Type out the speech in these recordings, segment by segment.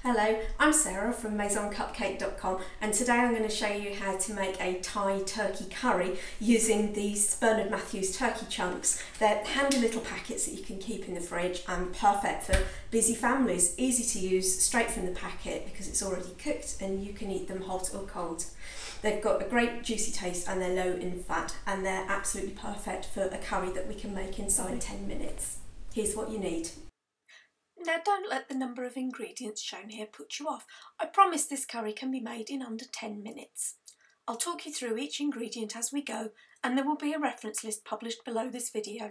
Hello, I'm Sarah from maisoncupcake.com and today I'm going to show you how to make a Thai turkey curry using these Bernard Matthews turkey chunks. They're handy little packets that you can keep in the fridge and perfect for busy families. Easy to use, straight from the packet because it's already cooked and you can eat them hot or cold. They've got a great juicy taste and they're low in fat and they're absolutely perfect for a curry that we can make inside 10 minutes. Here's what you need. Now don't let the number of ingredients shown here put you off. I promise this curry can be made in under 10 minutes. I'll talk you through each ingredient as we go and there will be a reference list published below this video.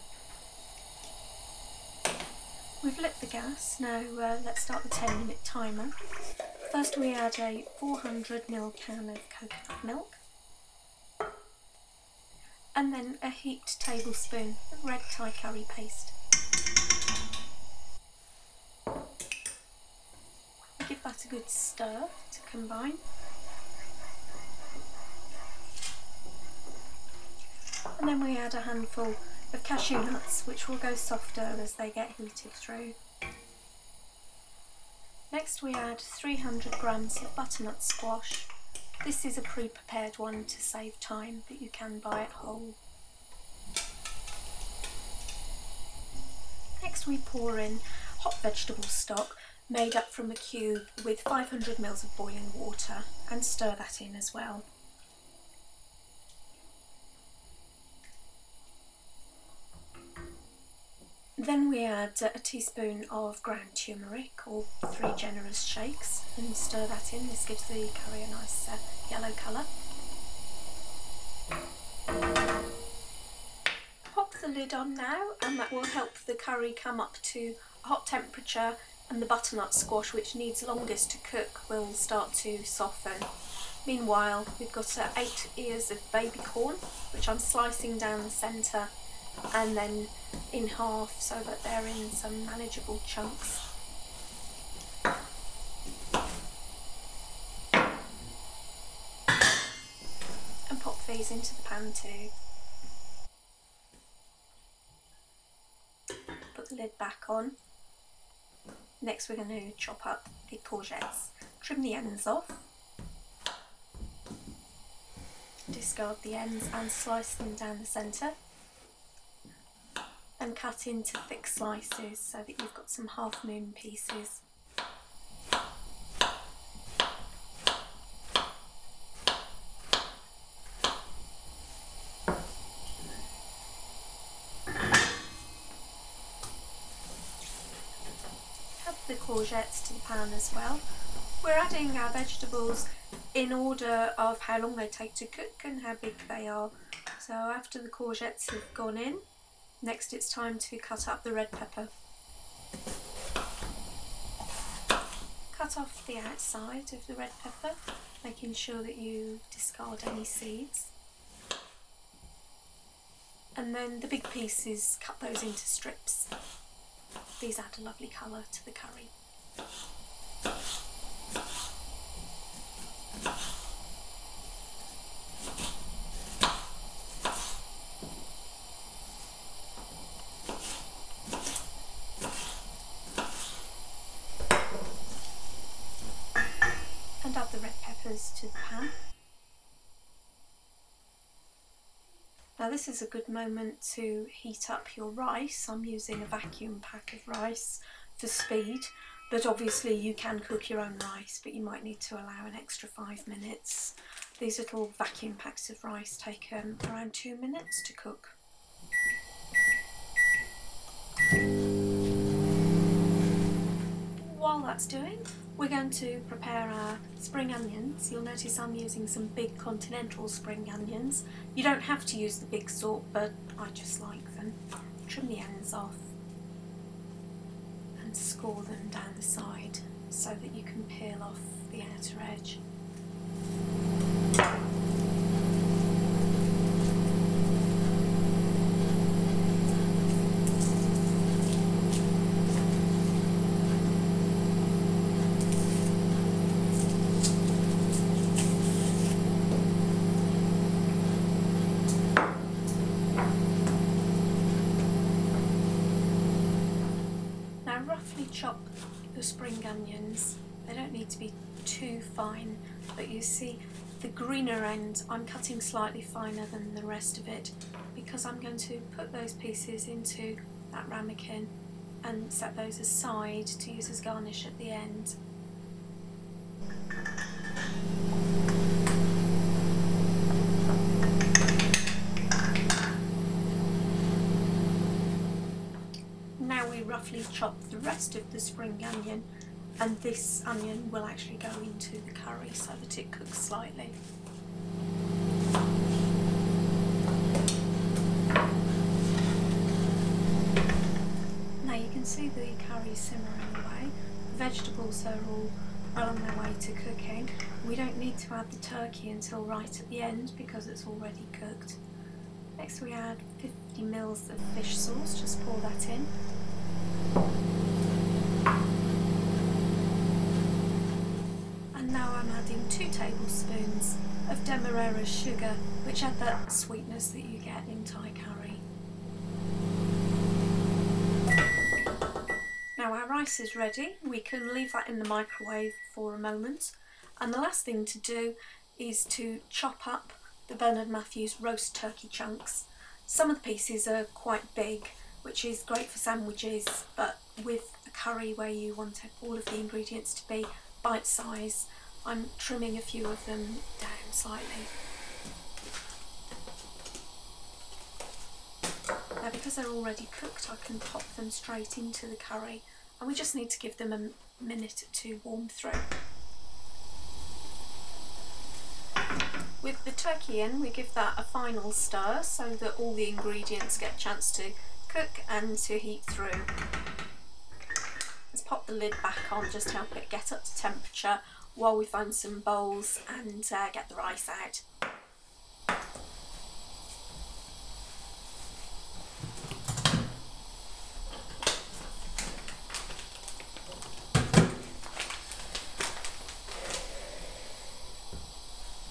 We've lit the gas, now let's start the 10-minute timer. First we add a 400ml can of coconut milk and then a heaped tablespoon of red Thai curry paste. Give that a good stir to combine. And then we add a handful of cashew nuts, which will go softer as they get heated through. Next we add 300 grams of butternut squash. This is a pre-prepared one to save time, but you can buy it whole. Next we pour in hot vegetable stock made up from a cube with 500 ml of boiling water and stir that in as well. Then we add a teaspoon of ground turmeric or 3 generous shakes and stir that in. This gives the curry a nice yellow colour. Pop the lid on now and that will help the curry come up to a hot temperature, and the butternut squash, which needs longest to cook, will start to soften. Meanwhile, we've got 8 ears of baby corn, which I'm slicing down the centre and then in half so that they're in some manageable chunks. And pop these into the pan too. Put the lid back on. Next we're going to chop up the courgettes, trim the ends off, discard the ends and slice them down the centre and cut into thick slices so that you've got some half moon pieces. The courgettes to the pan as well. We're adding our vegetables in order of how long they take to cook and how big they are. So after the courgettes have gone in, next it's time to cut up the red pepper. Cut off the outside of the red pepper, making sure that you discard any seeds. And then the big pieces, cut those into strips. These add a lovely colour to the curry. And add the red peppers to the pan. Now this is a good moment to heat up your rice. I'm using a vacuum pack of rice for speed, but obviously you can cook your own rice, but you might need to allow an extra 5 minutes. These little vacuum packs of rice take around 2 minutes to cook. While that's doing, we're going to prepare our spring onions. You'll notice I'm using some big continental spring onions. You don't have to use the big sort, but I just like them. Trim the ends off and score them down the side so that you can peel off the outer edge. roughly chop your spring onions. They don't need to be too fine, but you see the greener end I'm cutting slightly finer than the rest of it because I'm going to put those pieces into that ramekin and set those aside to use as garnish at the end. Now we roughly chop the rest of the spring onion, and this onion will actually go into the curry so that it cooks slightly. Now you can see the curry simmering away. The vegetables are all well on their way to cooking. We don't need to add the turkey until right at the end because it's already cooked. Next we add 50 ml of fish sauce, just pour that in. And now I'm adding 2 tablespoons of demerara sugar, which add that sweetness that you get in Thai curry. Now our rice is ready. We can leave that in the microwave for a moment. And the last thing to do is to chop up the Bernard Matthews roast turkey chunks. Some of the pieces are quite big, which is great for sandwiches, but with a curry where you want all of the ingredients to be bite size, I'm trimming a few of them down slightly. Now because they're already cooked, I can pop them straight into the curry, and we just need to give them a minute to warm through. With the turkey in, we give that a final stir so that all the ingredients get a chance to cook and to heat through. Let's pop the lid back on, just help it get up to temperature while we find some bowls and get the rice out.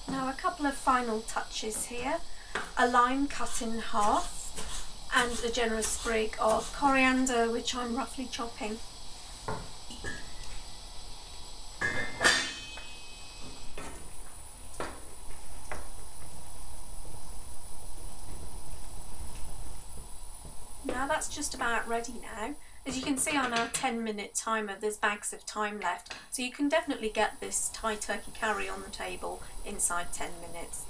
Now a couple of final touches here, a lime cut in half and a generous sprig of coriander which I'm roughly chopping. Now that's just about ready now. As you can see on our 10-minute timer, there's bags of time left, so you can definitely get this Thai turkey curry on the table inside 10 minutes.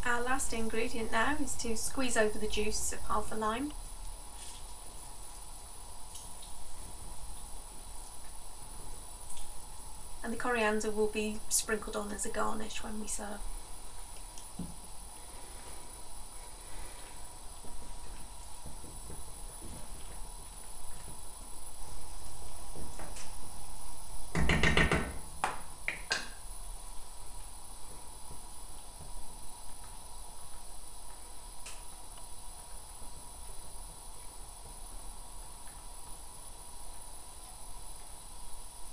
Our last ingredient now is to squeeze over the juice of half a lime. And the coriander will be sprinkled on as a garnish when we serve.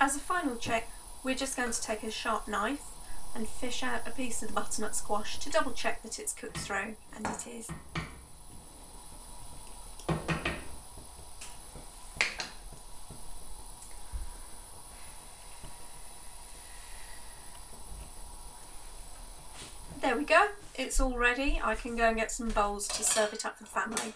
As a final check, we're just going to take a sharp knife and fish out a piece of the butternut squash to double check that it's cooked through, and it is. There we go, it's all ready. I can go and get some bowls to serve it up for the family.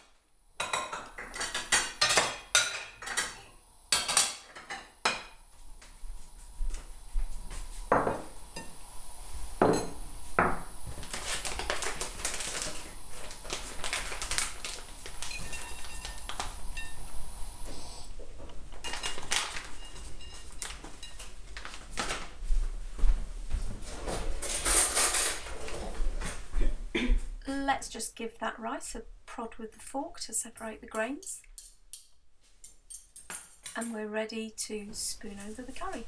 Let's just give that rice a prod with the fork to separate the grains. And we're ready to spoon over the curry.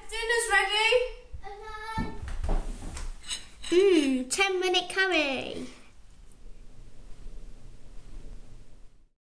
Dinner's ready! 10-minute curry.